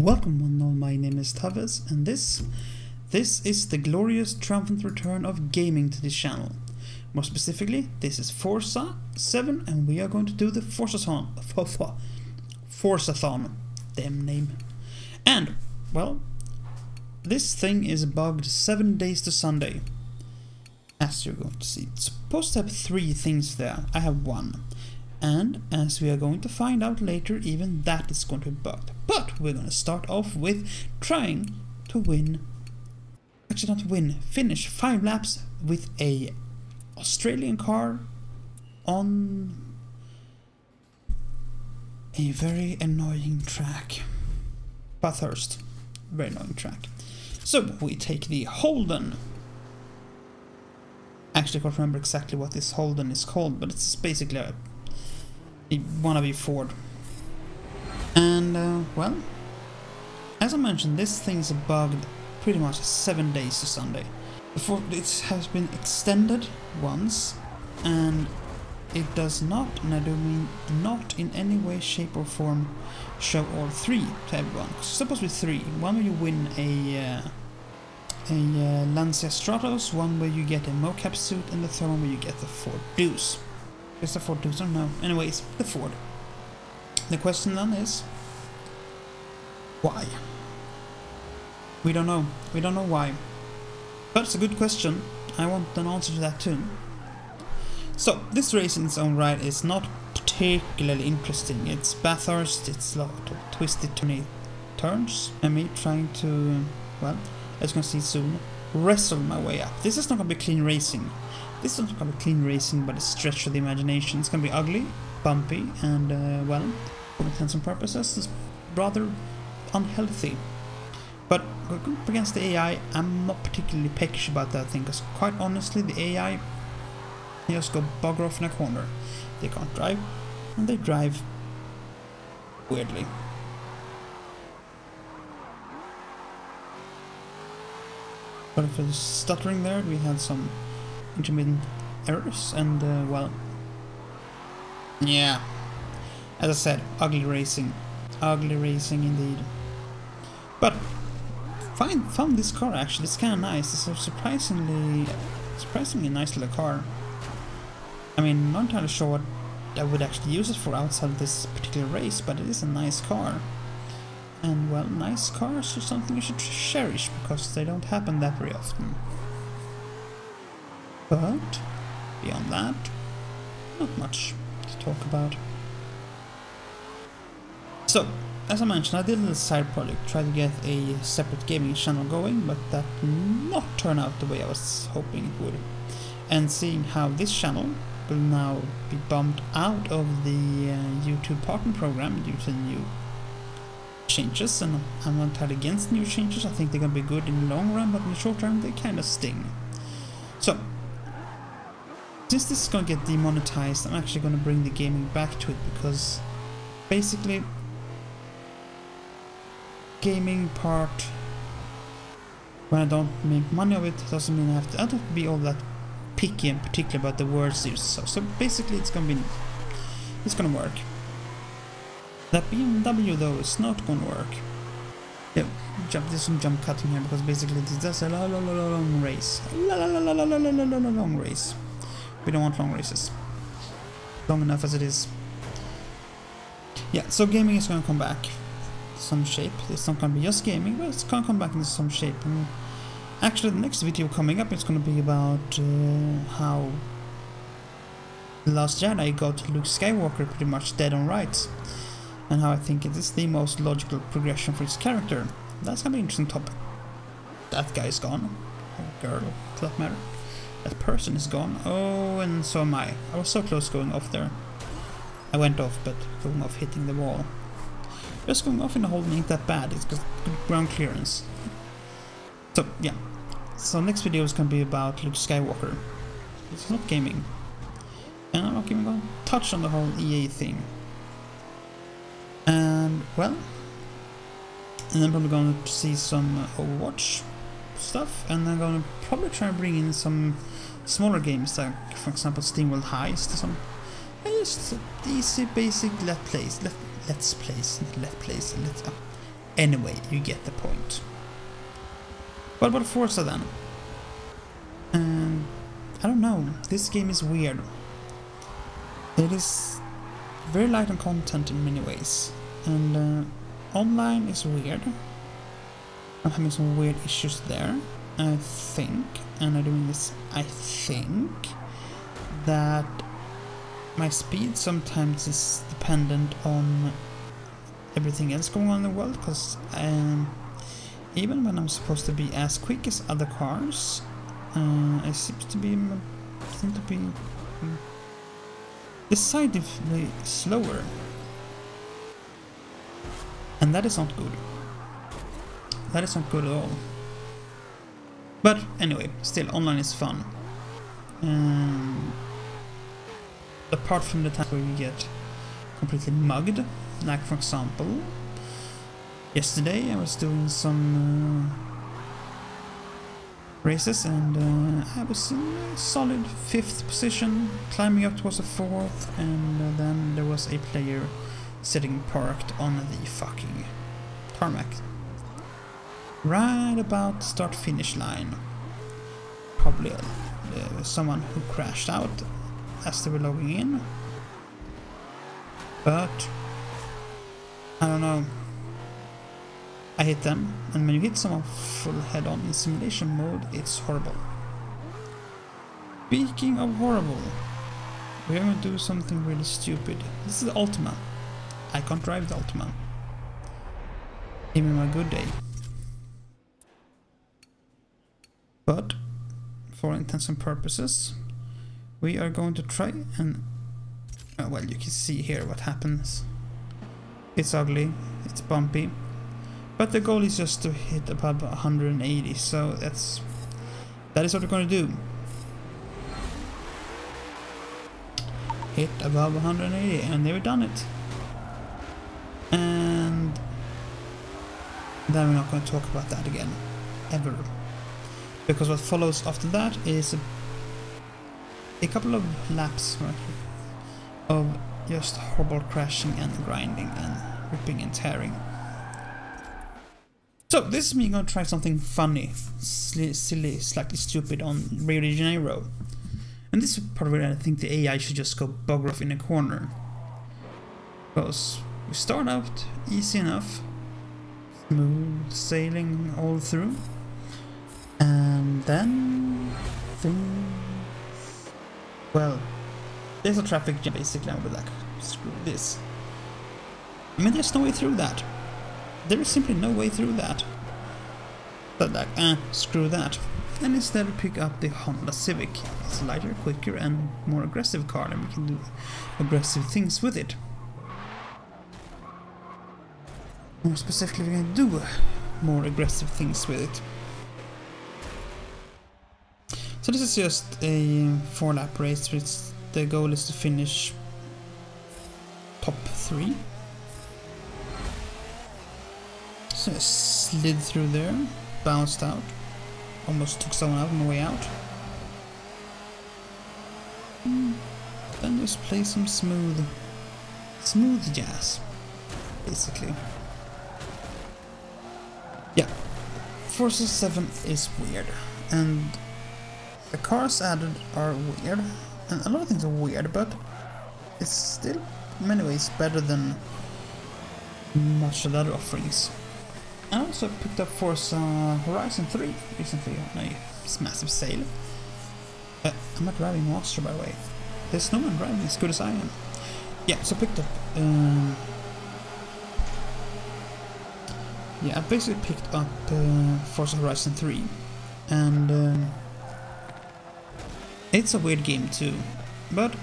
Welcome one and all, my name is Tawess, and this is the glorious triumphant return of gaming to this channel. More specifically, this is Forza 7 and we are going to do the Forzathon. Forzathon. Damn name. And, well, this thing is bugged 7 days to Sunday. As you're going to see. It's supposed to have 3 things there. I have 1. And as we are going to find out later, even that is going to be bugged. But we're going to start off with trying to win, actually not win, finish 5 laps with a Australian car on a very annoying track. Bathurst. Very annoying track. So we take the Holden. Actually I can't remember exactly what this Holden is called, but it's basically a wannabe Ford. And well, as I mentioned, this thing is bugged pretty much 7 days to Sunday. Before it has been extended once, and it does not, and I do mean not in any way, shape or form, show all 3 to everyone. It's supposed to be 3. One where you win a Lancia Stratos, one where you get a mocap suit, and the third one where you get the Ford Deuce. Is the Ford Deuce? I don't know. Anyways, the Ford. The question then is, why? We don't know. We don't know why. But it's a good question. I want an answer to that too. So, this race in its own right is not particularly interesting. It's Bathurst, it's a lot of twisted turns, and me trying to, well, as you can see soon, wrestle my way up. This is not going to be clean racing. This is not going to be clean racing by the stretch of the imagination. It's going to be ugly, bumpy, and, well, for all intents and purposes, it's rather unhealthy. But up against the AI, I'm not particularly peckish about that thing, because quite honestly, the AI, they just go bugger off in a corner. They can't drive, and they drive weirdly. But for the stuttering there, we had some intermittent errors, and well, yeah, as I said, ugly racing indeed. But found this car actually. It's kind of nice. It's a surprisingly nice little car. I mean, I'm not entirely sure what I would actually use it for outside of this particular race, but it is a nice car. And well, nice cars are something you should cherish, because they don't happen that very often. But beyond that, not much to talk about. So, as I mentioned, I did a little side project, tried to get a separate gaming channel going, but that did not turn out the way I was hoping it would. And seeing how this channel will now be bumped out of the YouTube partner program due to new changes, and I'm not entirely against new changes. I think they're gonna be good in the long run, but in the short term they kind of sting. So, since this is gonna get demonetized, I'm actually gonna bring the gaming back to it, because basically gaming part, when I don't make money of it, doesn't mean I don't have to be all that picky and particular about the words used. So basically it's gonna work. That BMW though is not gonna work. Yeah, there's some jump cutting here, because basically this is a long race. Long race. We don't want long races. Long enough as it is. Yeah, so gaming is gonna come back to some shape. It's not gonna be just gaming, but it's gonna come back into some shape. And actually the next video coming up is gonna be about how The Last Jedi got Luke Skywalker pretty much dead on right, and how I think it is the most logical progression for his character. That's gonna be an interesting topic. That guy's gone. Or girl, for that matter. That person is gone. Oh, and so am I. I was so close going off there. I went off, but going off hitting the wall. Just going off in the hole ain't that bad. It's just good ground clearance. So, yeah. So next video is gonna be about Luke Skywalker. It's not gaming. And I'm not even gonna touch on the whole EA thing. And, well, and then probably going to see some Overwatch stuff, and I'm going to probably try and bring in some smaller games, like, for example, SteamWorld Heist, or some just easy, basic let's plays, Anyway, you get the point. What about Forza then? I don't know, this game is weird. It is very light on content in many ways, and online is weird. I'm having some weird issues there, I think, and I'm doing this, I think, that my speed sometimes is dependent on everything else going on in the world, because even when I'm supposed to be as quick as other cars, I seem to be decidedly slower, and that is not good. That is not good at all. But anyway, still, online is fun. Apart from the time where you get completely mugged, like for example, yesterday I was doing some races, and I was in a solid 5th position, climbing up towards the 4th, and then there was a player sitting parked on the fucking tarmac. Right about start-finish line. Probably someone who crashed out as they were logging in. But I don't know. I hit them, and when you hit someone full head-on in simulation mode, it's horrible. Speaking of horrible, we're going to do something really stupid. This is the Ultima. I can't drive the Ultima. Even on a good day. But, for intents and purposes, we are going to try and... well, you can see here what happens. It's ugly, it's bumpy, but the goal is just to hit above 180, so that is what we're going to do. Hit above 180, and they've done it. And then we're not going to talk about that again, ever. Because what follows after that is a couple of laps of just horrible crashing and grinding and ripping and tearing. So this is me going to try something funny, silly, slightly stupid on Rio de Janeiro. And this is probably where I think the AI should just go bugger off in a corner. Because we start out easy enough, smooth sailing all through. And then well, there's a traffic jam basically. I'll be like, screw this. I mean, there's no way through that. There is simply no way through that. But like, screw that. And instead we pick up the Honda Civic. It's lighter, quicker, and more aggressive car, and we can do aggressive things with it. More specifically, we're going to do more aggressive things with it. So this is just a 4-lap race, which the goal is to finish top 3. So I slid through there, bounced out, almost took someone out on the way out. Then just play some smooth jazz, basically. Yeah, Forza 7 is weird, and the cars added are weird, and a lot of things are weird, but it's still in many ways better than much of the other offerings. I also picked up Forza Horizon 3 recently on a massive sale. I'm not driving Master, by the way. There's no one driving as good as I am. Yeah, so I picked up... yeah, I basically picked up Forza Horizon 3. And... it's a weird game too. But...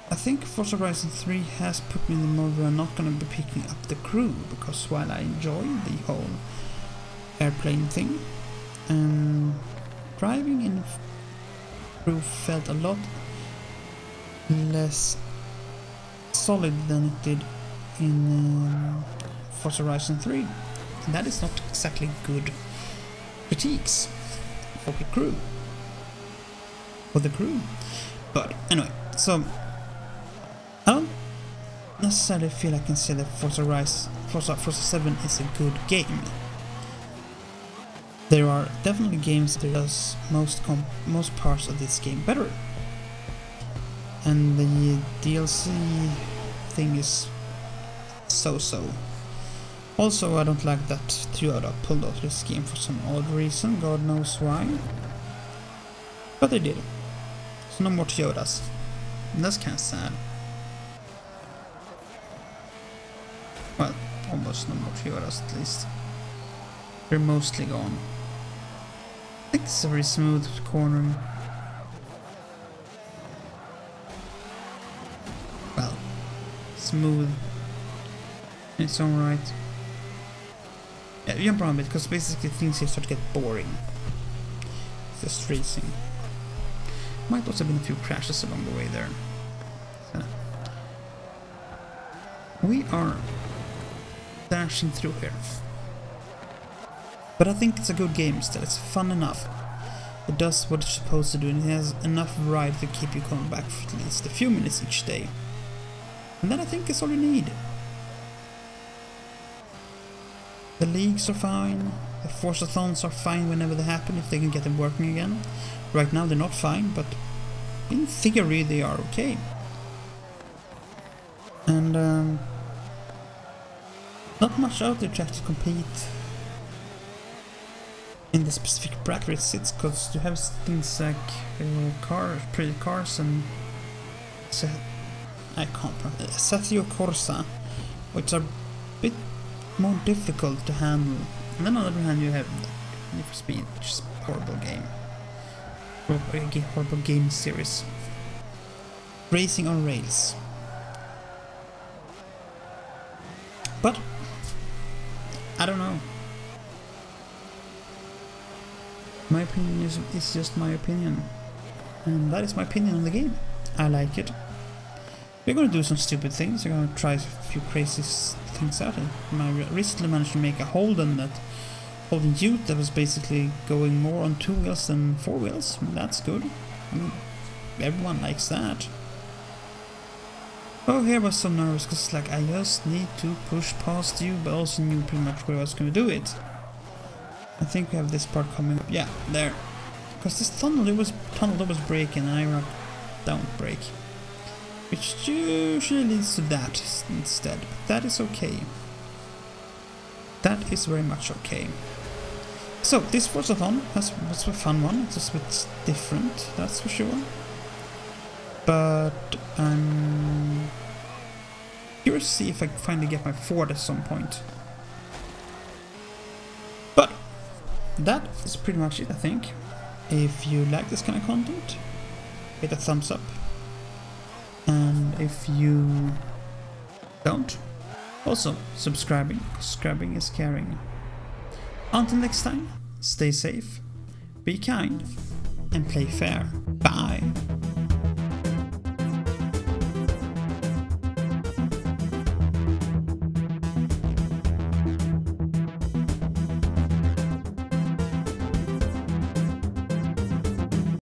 I think Forza Horizon 3 has put me in the mode where I'm not going to be picking up the crew, because while I enjoy the whole airplane thing, driving in crew felt a lot less solid than it did in Forza Horizon 3, and that is not exactly good critiques for the crew. But anyway, so I don't necessarily feel I can say that Forza 7 is a good game. There are definitely games that does most parts of this game better. And the DLC thing is so-so. Also, I don't like that Toyota pulled out this game for some odd reason, God knows why. But they did. So no more Toyotas. And that's kinda sad. Well, almost no more Toyotas at least. They're mostly gone. I think it's a very smooth cornering. Well, smooth in its own right. Yeah, you jump around a bit because basically things here start to get boring. It's just racing. Might also have been a few crashes along the way there. So, we are dashing through here. But I think it's a good game still. It's fun enough. It does what it's supposed to do, and it has enough variety to keep you coming back for at least a few minutes each day. And then I think it's all you need. The leagues are fine. The Forzathons are fine whenever they happen, if they can get them working again. Right now they're not fine, but in theory they are okay. And not much out there to actually compete in the specific bracket it sits, because you have things like pretty cars and I can't pronounce it. Setio Corsa, which are a bit more difficult to handle. And then on the other hand you have Need for Speed, which is a horrible game. Horrible game series. Racing on rails. But I don't know. My opinion is just my opinion. And that is my opinion on the game. I like it. We're gonna do some stupid things. We're gonna try a few crazy things out. I recently managed to make a Holden Ute that was basically going more on 2 wheels than 4 wheels. That's good. I mean, everyone likes that. Oh, here I was so nervous because it's like I just need to push past you, but also knew pretty much where I was gonna do it. I think we have this part coming up. Yeah, there. Because this tunnel was breaking and I don't break. Which usually leads to that instead. But that is okay. That is very much okay. So, this Forzathon was a fun one. It's just a bit different, that's for sure. But I'm curious to see if I finally get my Ford at some point. But that is pretty much it, I think. If you like this kind of content, hit a thumbs up. And if you don't, also subscribing. Subscribing is caring. Until next time, stay safe, be kind, and play fair. Bye!